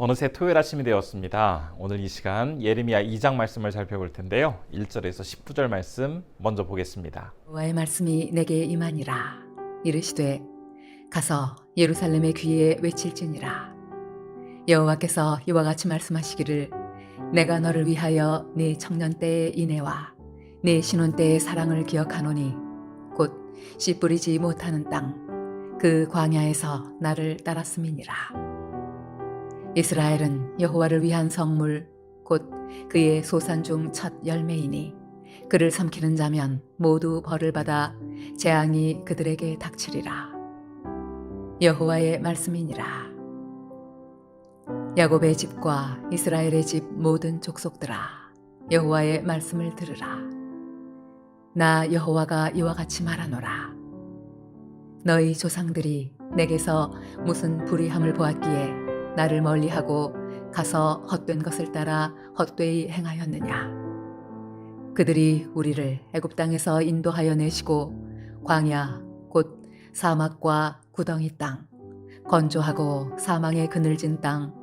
어느새 토요일 아침이 되었습니다. 오늘 이 시간 예레미야 2장 말씀을 살펴볼 텐데요. 1절에서 19절 말씀 먼저 보겠습니다. 여호와의 말씀이 내게 임하니라. 이르시되 가서 예루살렘의 귀에 외칠지니라. 여호와께서 이와 같이 말씀하시기를 내가 너를 위하여 네 청년 때의 인애와 네 신혼 때의 사랑을 기억하노니 곧 씨 뿌리지 못하는 땅 그 광야에서 나를 따랐음이니라. 이스라엘은 여호와를 위한 성물 곧 그의 소산 중 첫 열매이니 그를 삼키는 자면 모두 벌을 받아 재앙이 그들에게 닥치리라. 여호와의 말씀이니라. 야곱의 집과 이스라엘의 집 모든 족속들아, 여호와의 말씀을 들으라. 나 여호와가 이와 같이 말하노라. 너희 조상들이 내게서 무슨 불의함을 보았기에 나를 멀리하고 가서 헛된 것을 따라 헛되이 행하였느냐. 그들이 우리를 애굽 땅에서 인도하여 내시고 광야 곧 사막과 구덩이 땅 건조하고 사망의 그늘진 땅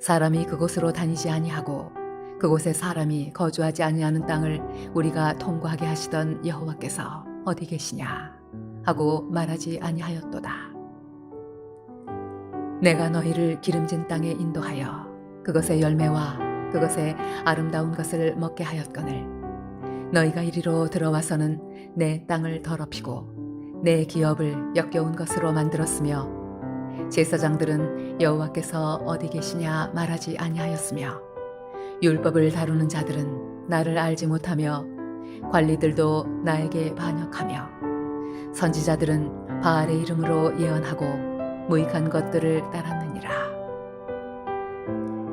사람이 그곳으로 다니지 아니하고 그곳에 사람이 거주하지 아니하는 땅을 우리가 통과하게 하시던 여호와께서 어디 계시냐 하고 말하지 아니하였도다. 내가 너희를 기름진 땅에 인도하여 그것의 열매와 그것의 아름다운 것을 먹게 하였거늘 너희가 이리로 들어와서는 내 땅을 더럽히고 내 기업을 역겨운 것으로 만들었으며 제사장들은 여호와께서 어디 계시냐 말하지 아니하였으며 율법을 다루는 자들은 나를 알지 못하며 관리들도 나에게 반역하며 선지자들은 바알의 이름으로 예언하고 무익한 것들을 따랐느니라.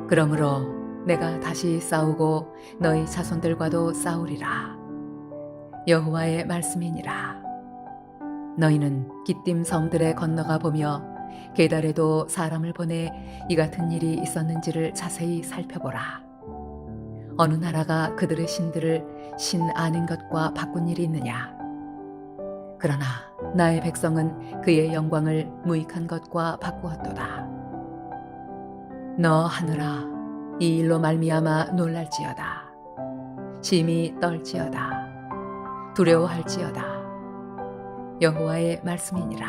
그러므로 내가 다시 싸우고 너희 자손들과도 싸우리라. 여호와의 말씀이니라. 너희는 기띔 성들에 건너가 보며 게달에도 사람을 보내 이 같은 일이 있었는지를 자세히 살펴보라. 어느 나라가 그들의 신들을 신 아닌 것과 바꾼 일이 있느냐. 그러나 나의 백성은 그의 영광을 무익한 것과 바꾸었도다. 너 하늘아, 이 일로 말미암아 놀랄지어다. 심히 떨지어다. 두려워할지어다. 여호와의 말씀이니라.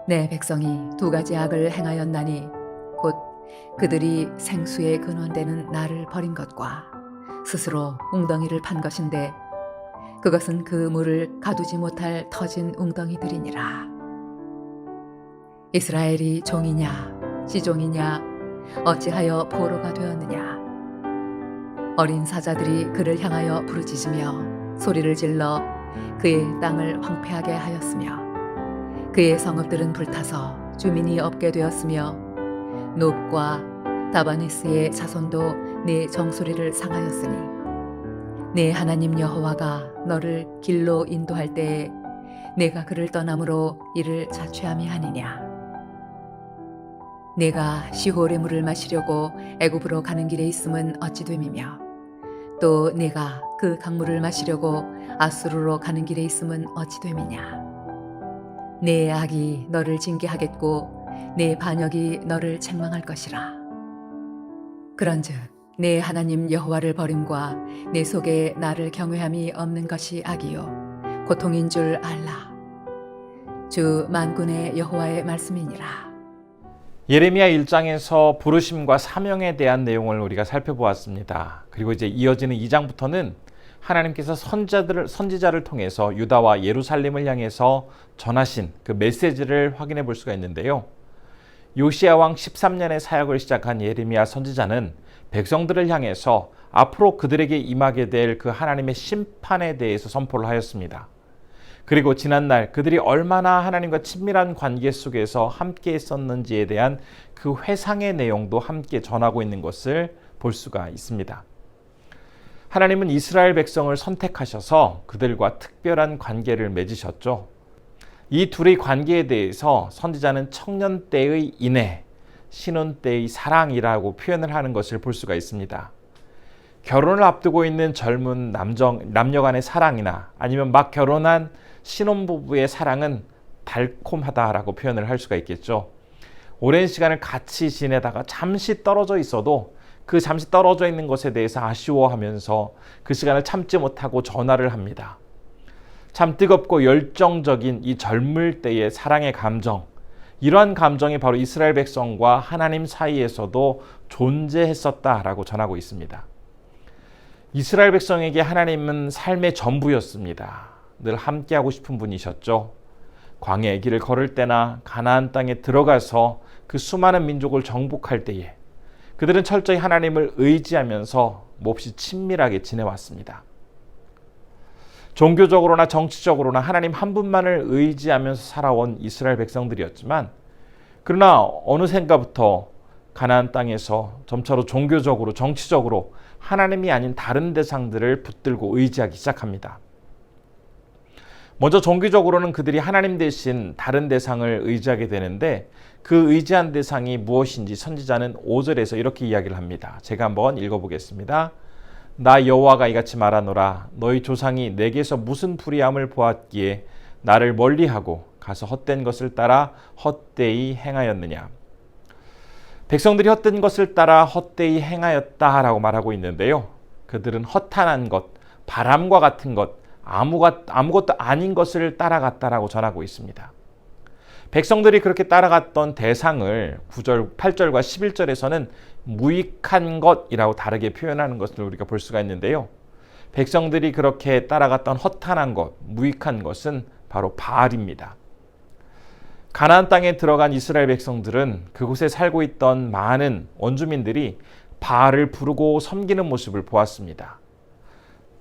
내 백성이 두 가지 악을 행하였나니 곧 그들이 생수의 근원되는 나를 버린 것과 스스로 웅덩이를 판 것인데 그것은 그 물을 가두지 못할 터진 웅덩이들이니라. 이스라엘이 종이냐 시종이냐 어찌하여 포로가 되었느냐. 어린 사자들이 그를 향하여 부르짖으며 소리를 질러 그의 땅을 황폐하게 하였으며 그의 성읍들은 불타서 주민이 없게 되었으며 놉과 다바네스의 자손도 네 정수리를 상하였으니 네 하나님 여호와가 너를 길로 인도할 때에 내가 그를 떠남으로 이를 자취함이 아니냐. 내가 시홀의 물을 마시려고 애굽으로 가는 길에 있음은 어찌 됨이며 또 내가 그 강물을 마시려고 아수르로 가는 길에 있음은 어찌 됨이냐. 내 악이 너를 징계하겠고 내 반역이 너를 책망할 것이라. 그런즉 내 하나님 여호와를 버림과 내 속에 나를 경외함이 없는 것이 악이요 고통인 줄 알라. 주 만군의 여호와의 말씀이니라. 예레미야 1장에서 부르심과 사명에 대한 내용을 우리가 살펴보았습니다. 그리고 이제 이어지는 2장부터는 하나님께서 선지자를 통해서 유다와 예루살렘을 향해서 전하신 그 메시지를 확인해 볼 수가 있는데요. 요시야 왕 13년에 사역을 시작한 예레미야 선지자는 백성들을 향해서 앞으로 그들에게 임하게 될 그 하나님의 심판에 대해서 선포를 하였습니다. 그리고 지난날 그들이 얼마나 하나님과 친밀한 관계 속에서 함께 했었는지에 대한 그 회상의 내용도 함께 전하고 있는 것을 볼 수가 있습니다. 하나님은 이스라엘 백성을 선택하셔서 그들과 특별한 관계를 맺으셨죠. 이 둘의 관계에 대해서 선지자는 청년 때의 인애, 신혼 때의 사랑이라고 표현을 하는 것을 볼 수가 있습니다. 결혼을 앞두고 있는 젊은 남녀 간의 사랑이나 아니면 막 결혼한 신혼부부의 사랑은 달콤하다라고 표현을 할 수가 있겠죠. 오랜 시간을 같이 지내다가 잠시 떨어져 있어도 그 잠시 떨어져 있는 것에 대해서 아쉬워하면서 그 시간을 참지 못하고 전화를 합니다. 참 뜨겁고 열정적인 이 젊을 때의 사랑의 감정, 이러한 감정이 바로 이스라엘 백성과 하나님 사이에서도 존재했었다라고 전하고 있습니다. 이스라엘 백성에게 하나님은 삶의 전부였습니다. 늘 함께하고 싶은 분이셨죠. 광야의 길을 걸을 때나 가나안 땅에 들어가서 그 수많은 민족을 정복할 때에 그들은 철저히 하나님을 의지하면서 몹시 친밀하게 지내왔습니다. 종교적으로나 정치적으로나 하나님 한 분만을 의지하면서 살아온 이스라엘 백성들이었지만, 그러나 어느샌가부터 가나안 땅에서 점차로 종교적으로 정치적으로 하나님이 아닌 다른 대상들을 붙들고 의지하기 시작합니다. 먼저 종교적으로는 그들이 하나님 대신 다른 대상을 의지하게 되는데, 그 의지한 대상이 무엇인지 선지자는 5절에서 이렇게 이야기를 합니다. 제가 한번 읽어보겠습니다. 나 여호와가 이같이 말하노라. 너희 조상이 내게서 무슨 불의함을 보았기에 나를 멀리하고 가서 헛된 것을 따라 헛되이 행하였느냐. 백성들이 헛된 것을 따라 헛되이 행하였다라고 말하고 있는데요. 그들은 허탄한 것, 바람과 같은 것, 아무것도 아닌 것을 따라갔다라고 전하고 있습니다. 백성들이 그렇게 따라갔던 대상을 9절, 8절과 11절에서는 무익한 것이라고 다르게 표현하는 것을 우리가 볼 수가 있는데요. 백성들이 그렇게 따라갔던 허탄한 것, 무익한 것은 바로 바알입니다. 가나안 땅에 들어간 이스라엘 백성들은 그곳에 살고 있던 많은 원주민들이 바알을 부르고 섬기는 모습을 보았습니다.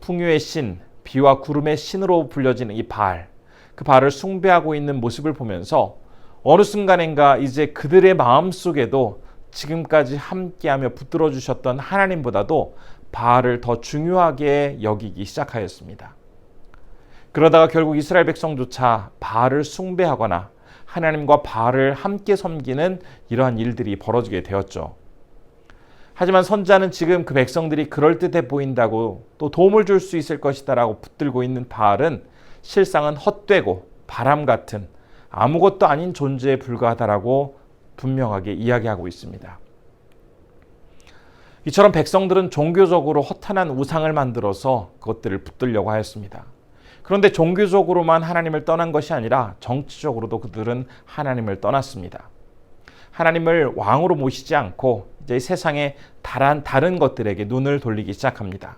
풍요의 신, 비와 구름의 신으로 불려지는 이 바알, 그 바알을 숭배하고 있는 모습을 보면서 어느 순간인가 이제 그들의 마음속에도 지금까지 함께하며 붙들어 주셨던 하나님보다도 바알을 더 중요하게 여기기 시작하였습니다. 그러다가 결국 이스라엘 백성조차 바알을 숭배하거나 하나님과 바알을 함께 섬기는 이러한 일들이 벌어지게 되었죠. 하지만 선지자는 지금 그 백성들이 그럴듯해 보인다고 또 도움을 줄 수 있을 것이다라고 붙들고 있는 바알은 실상은 헛되고 바람 같은 아무것도 아닌 존재에 불과하다라고 분명하게 이야기하고 있습니다. 이처럼 백성들은 종교적으로 허탄한 우상을 만들어서 그것들을 붙들려고 하였습니다. 그런데 종교적으로만 하나님을 떠난 것이 아니라 정치적으로도 그들은 하나님을 떠났습니다. 하나님을 왕으로 모시지 않고 이제 세상의 다른 것들에게 눈을 돌리기 시작합니다.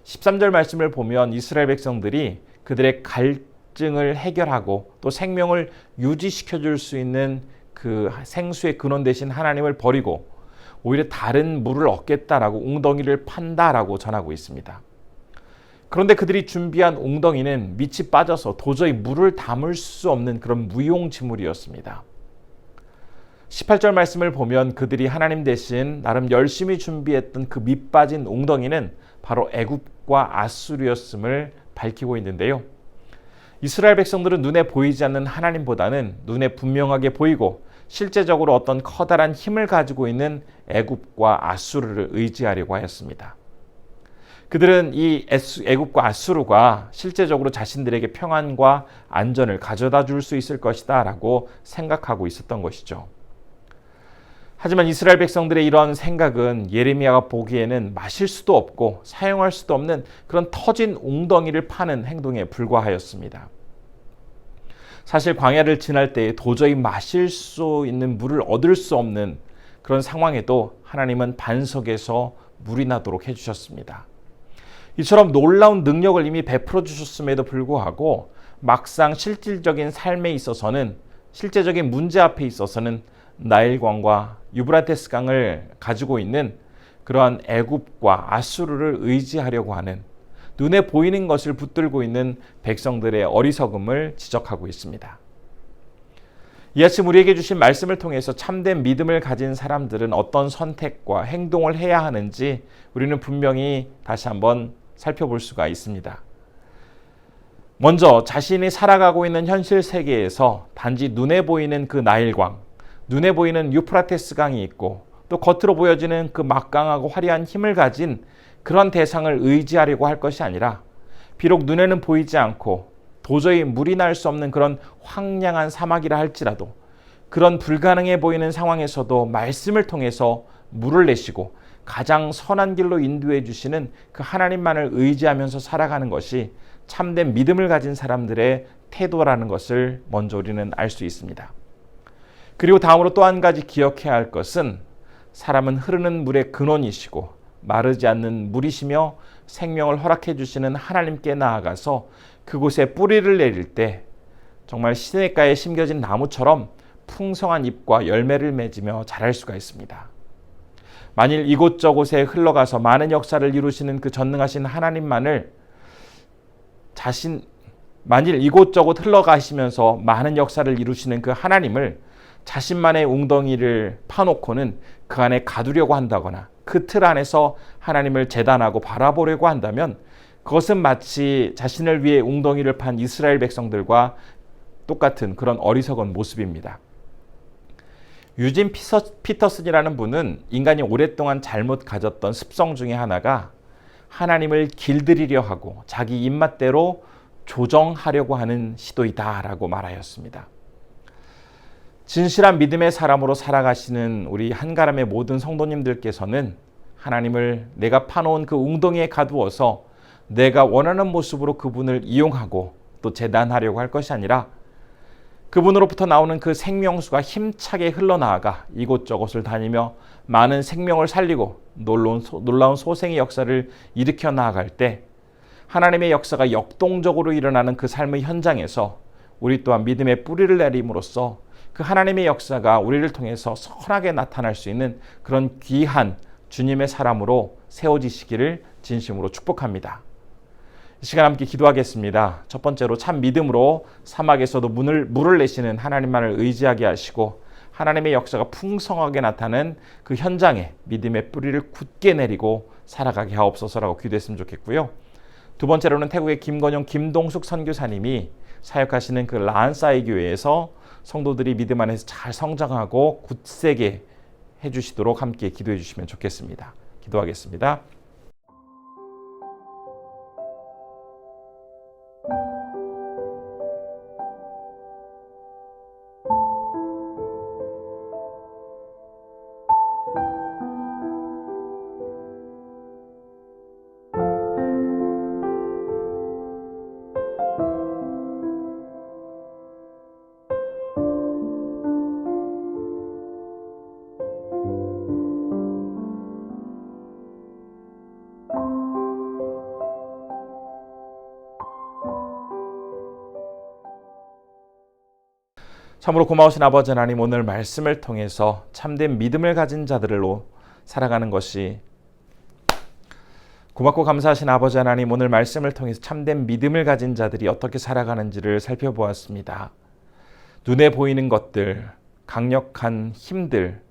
13절 말씀을 보면 이스라엘 백성들이 그들의 갈증을 해결하고 또 생명을 유지시켜 줄 수 있는 그 생수의 근원 대신 하나님을 버리고 오히려 다른 물을 얻겠다라고 웅덩이를 판다라고 전하고 있습니다. 그런데 그들이 준비한 웅덩이는 밑이 빠져서 도저히 물을 담을 수 없는 그런 무용지물이었습니다. 18절 말씀을 보면 그들이 하나님 대신 나름 열심히 준비했던 그 밑 빠진 웅덩이는 바로 애굽과 아수르였음을 밝히고 있는데요. 이스라엘 백성들은 눈에 보이지 않는 하나님보다는 눈에 분명하게 보이고 실제적으로 어떤 커다란 힘을 가지고 있는 애굽과 아수르를 의지하려고 하였습니다. 그들은 이 애굽과 아수르가 실제적으로 자신들에게 평안과 안전을 가져다 줄 수 있을 것이다 라고 생각하고 있었던 것이죠. 하지만 이스라엘 백성들의 이런 생각은 예레미야가 보기에는 마실 수도 없고 사용할 수도 없는 그런 터진 웅덩이를 파는 행동에 불과하였습니다. 사실 광야를 지날 때 도저히 마실 수 있는 물을 얻을 수 없는 그런 상황에도 하나님은 반석에서 물이 나도록 해주셨습니다. 이처럼 놀라운 능력을 이미 베풀어 주셨음에도 불구하고 막상 실질적인 삶에 있어서는 실제적인 문제 앞에 있어서는 나일강과 유브라테스 강을 가지고 있는 그러한 애굽과 아수르를 의지하려고 하는 눈에 보이는 것을 붙들고 있는 백성들의 어리석음을 지적하고 있습니다. 이 아침 우리에게 주신 말씀을 통해서 참된 믿음을 가진 사람들은 어떤 선택과 행동을 해야 하는지 우리는 분명히 다시 한번 살펴볼 수가 있습니다. 먼저 자신이 살아가고 있는 현실 세계에서 단지 눈에 보이는 그 나일강, 눈에 보이는 유프라테스 강이 있고 또 겉으로 보여지는 그 막강하고 화려한 힘을 가진 그런 대상을 의지하려고 할 것이 아니라 비록 눈에는 보이지 않고 도저히 물이 날 수 없는 그런 황량한 사막이라 할지라도 그런 불가능해 보이는 상황에서도 말씀을 통해서 물을 내시고 가장 선한 길로 인도해 주시는 그 하나님만을 의지하면서 살아가는 것이 참된 믿음을 가진 사람들의 태도라는 것을 먼저 우리는 알 수 있습니다. 그리고 다음으로 또 한 가지 기억해야 할 것은 사람은 흐르는 물의 근원이시고 마르지 않는 물이시며 생명을 허락해 주시는 하나님께 나아가서 그곳에 뿌리를 내릴 때 정말 시냇가에 심겨진 나무처럼 풍성한 잎과 열매를 맺으며 자랄 수가 있습니다. 만일 이곳저곳에 흘러가서 많은 역사를 이루시는 그 전능하신 하나님만을 만일 이곳저곳 흘러가시면서 많은 역사를 이루시는 그 하나님을 자신만의 웅덩이를 파놓고는 그 안에 가두려고 한다거나 그 틀 안에서 하나님을 재단하고 바라보려고 한다면 그것은 마치 자신을 위해 웅덩이를 판 이스라엘 백성들과 똑같은 그런 어리석은 모습입니다. 유진 피터슨이라는 분은 인간이 오랫동안 잘못 가졌던 습성 중에 하나가 하나님을 길들이려 하고 자기 입맛대로 조정하려고 하는 시도이다라고 말하였습니다. 진실한 믿음의 사람으로 살아가시는 우리 한가람의 모든 성도님들께서는 하나님을 내가 파놓은 그 웅덩이에 가두어서 내가 원하는 모습으로 그분을 이용하고 또 재단하려고 할 것이 아니라 그분으로부터 나오는 그 생명수가 힘차게 흘러나아가 이곳저곳을 다니며 많은 생명을 살리고 놀라운 소생의 역사를 일으켜 나아갈 때 하나님의 역사가 역동적으로 일어나는 그 삶의 현장에서 우리 또한 믿음의 뿌리를 내림으로써 그 하나님의 역사가 우리를 통해서 선하게 나타날 수 있는 그런 귀한 주님의 사람으로 세워지시기를 진심으로 축복합니다. 이 시간 함께 기도하겠습니다. 첫 번째로 참 믿음으로 사막에서도 물을 내시는 하나님만을 의지하게 하시고 하나님의 역사가 풍성하게 나타나는 그 현장에 믿음의 뿌리를 굳게 내리고 살아가게 하옵소서라고 기도했으면 좋겠고요. 두 번째로는 태국의 김건용 김동숙 선교사님이 사역하시는 그 라안사이 교회에서 성도들이 믿음 안에서 잘 성장하고 굳세게 해주시도록 함께 기도해 주시면 좋겠습니다. 기도하겠습니다. 참으로 고마우신 아버지 하나님, 오늘 말씀을 통해서 참된 믿음을 가진 자들로 살아가는 것이 고맙고 감사하신 아버지 하나님, 오늘 말씀을 통해서 참된 믿음을 가진 자들이 어떻게 살아가는지를 살펴보았습니다. 눈에 보이는 것들, 강력한 힘들,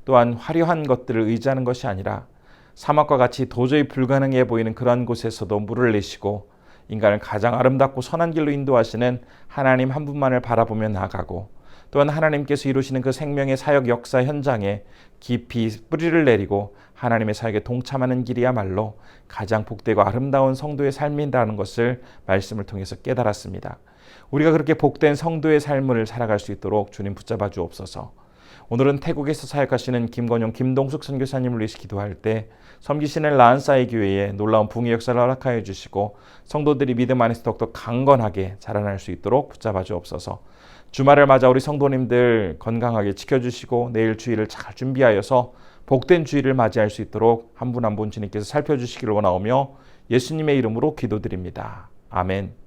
또한 화려한 것들을 의지하는 것이 아니라 사막과 같이 도저히 불가능해 보이는 그런 곳에서도 물을 내시고 인간을 가장 아름답고 선한 길로 인도하시는 하나님 한 분만을 바라보며 나아가고, 또한 하나님께서 이루시는 그 생명의 사역 역사 현장에 깊이 뿌리를 내리고 하나님의 사역에 동참하는 길이야말로 가장 복되고 아름다운 성도의 삶이라는 것을 말씀을 통해서 깨달았습니다. 우리가 그렇게 복된 성도의 삶을 살아갈 수 있도록 주님 붙잡아 주옵소서. 오늘은 태국에서 사역하시는 김건용 김동숙 선교사님을 위해서 기도할 때 섬기시는 라안사이 교회에 놀라운 부흥의 역사를 허락하여 주시고 성도들이 믿음 안에서 더욱더 강건하게 자라날 수 있도록 붙잡아 주옵소서. 주말을 맞아 우리 성도님들 건강하게 지켜주시고 내일 주일을 잘 준비하여서 복된 주일을 맞이할 수 있도록 한 분 한 분 주님께서 살펴주시기를 원하오며 예수님의 이름으로 기도드립니다. 아멘.